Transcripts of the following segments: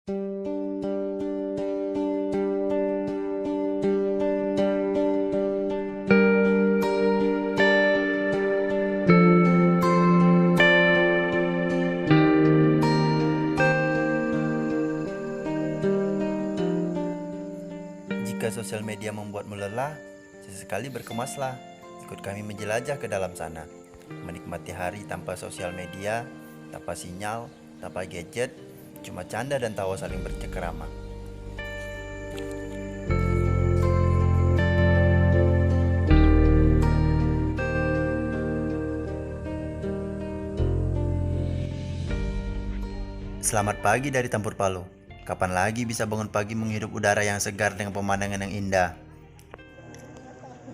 Jika sosial media membuatmu lelah, sesekali berkemaslah. Ikut kami menjelajah ke dalam sana, menikmati hari tanpa sosial media, tanpa sinyal, tanpa gadget, cuma canda dan tawa saling bercengkerama. Selamat pagi dari Tempur Palu. Kapan lagi bisa bangun pagi menghirup udara yang segar dengan pemandangan yang indah?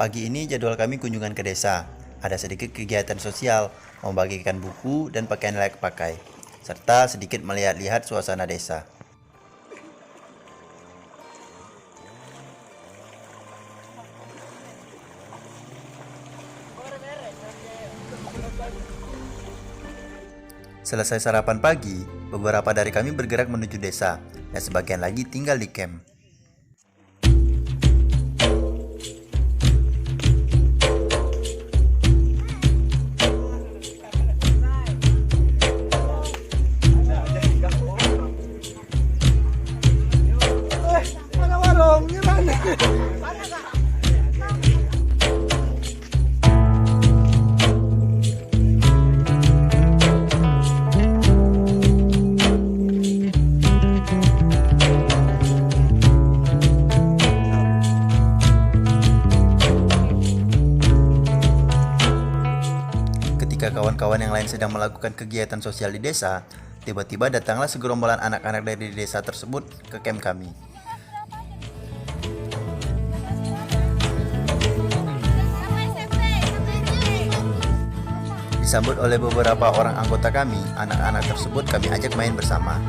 Pagi ini jadwal kami kunjungan ke desa. Ada sedikit kegiatan sosial, membagikan buku dan pakaian layak pakai, serta sedikit melihat-lihat suasana desa. Selesai sarapan pagi, beberapa dari kami bergerak menuju desa, dan sebagian lagi tinggal di camp. Mana warungnya mana? Ketika kawan-kawan yang lain sedang melakukan kegiatan sosial di desa, tiba-tiba datanglah segerombolan anak-anak dari desa tersebut ke camp kami. Disambut oleh beberapa orang anggota kami, anak-anak tersebut kami ajak main bersama.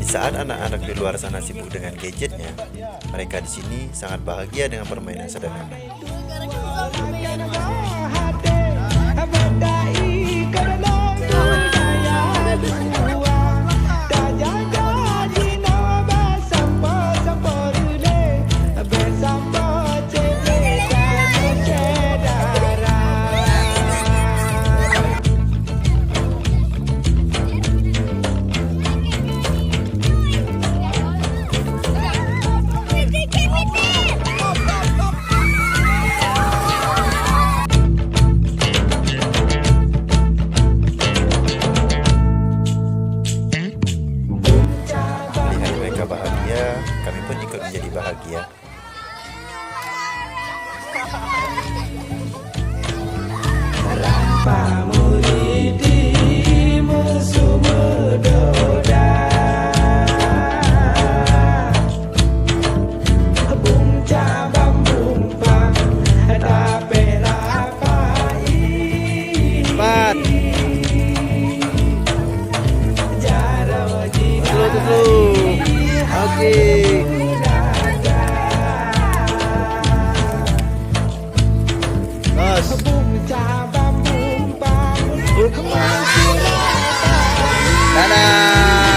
Saat anak-anak di luar sana sibuk dengan gadgetnya, mereka di sini sangat bahagia dengan permainan sederhana. Kami pun ikut menjadi bahagia. Dadah.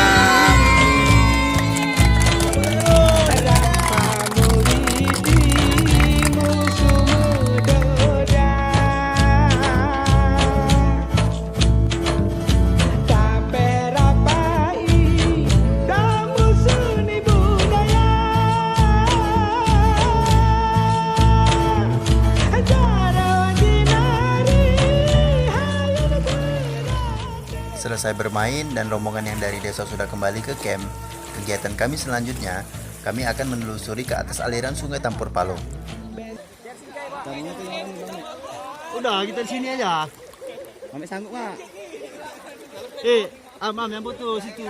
selesai bermain dan rombongan yang dari desa sudah kembali ke camp, kegiatan kami selanjutnya, kami akan menelusuri ke atas aliran sungai Tampur Palo. Udah, kita di sini aja. Mami sanggup nggak? Am yang putus itu.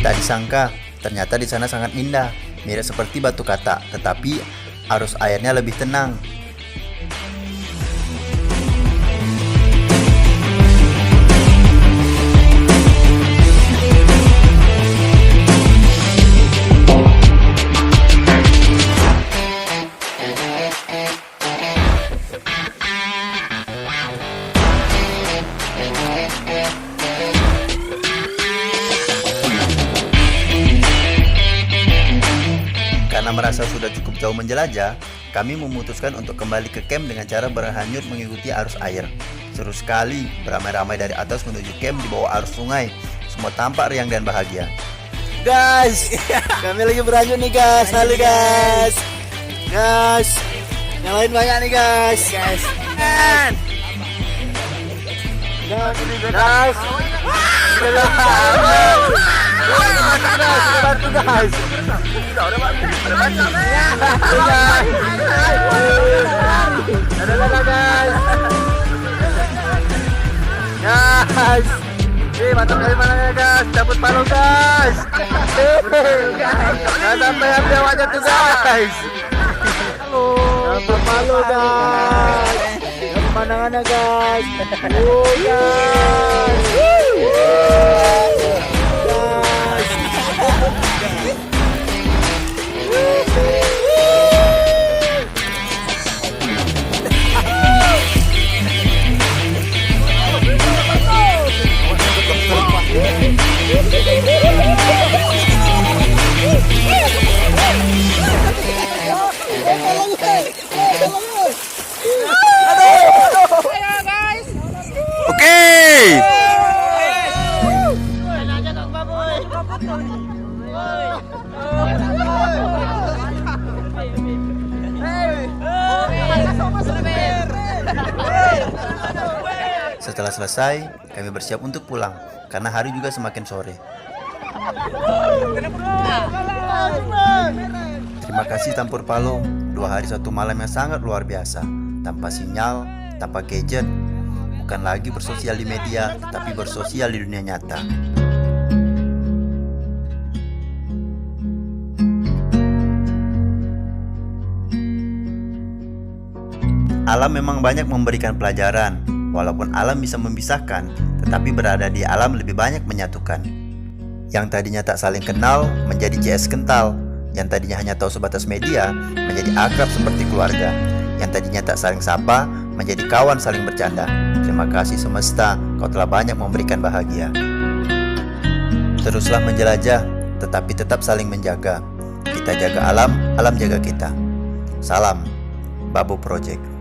Tak disangka, ternyata di sana sangat indah, mirip seperti Batu Kata, tetapi arus airnya lebih tenang. Karena merasa sudah cukup jauh menjelajah, kami memutuskan untuk kembali ke camp dengan cara berhanyut mengikuti arus air. Seru sekali, beramai-ramai dari atas menuju camp di bawah arus sungai. Semua tampak riang dan bahagia. Guys, kami lagi berlanjut nih guys. Halo guys. Guys, yang lain banyak nih guys. Guys. Guys. Bantu guys. Guys, mantap dari mana ya guys? Dapat palu guys. Nggak sampai ambil wajah tuh guys. Dapat palu guys. Pemandangannya guys. Oke. Setelah selesai, kami bersiap untuk pulang karena hari juga semakin sore. Terima kasih Tampur Palo, 2 hari 1 malam yang sangat luar biasa, tanpa sinyal, tanpa gadget, bukan lagi bersosial di media, tetapi bersosial di dunia nyata. Alam memang banyak memberikan pelajaran, walaupun alam bisa memisahkan, tetapi berada di alam lebih banyak menyatukan. Yang tadinya tak saling kenal menjadi CS kental, yang tadinya hanya tahu sebatas media menjadi akrab seperti keluarga, yang tadinya tak saling sapa menjadi kawan saling bercanda. Terima kasih semesta, kau telah banyak memberikan bahagia. Teruslah menjelajah, tetapi tetap saling menjaga. Kita jaga alam, alam jaga kita. Salam, Babu Project.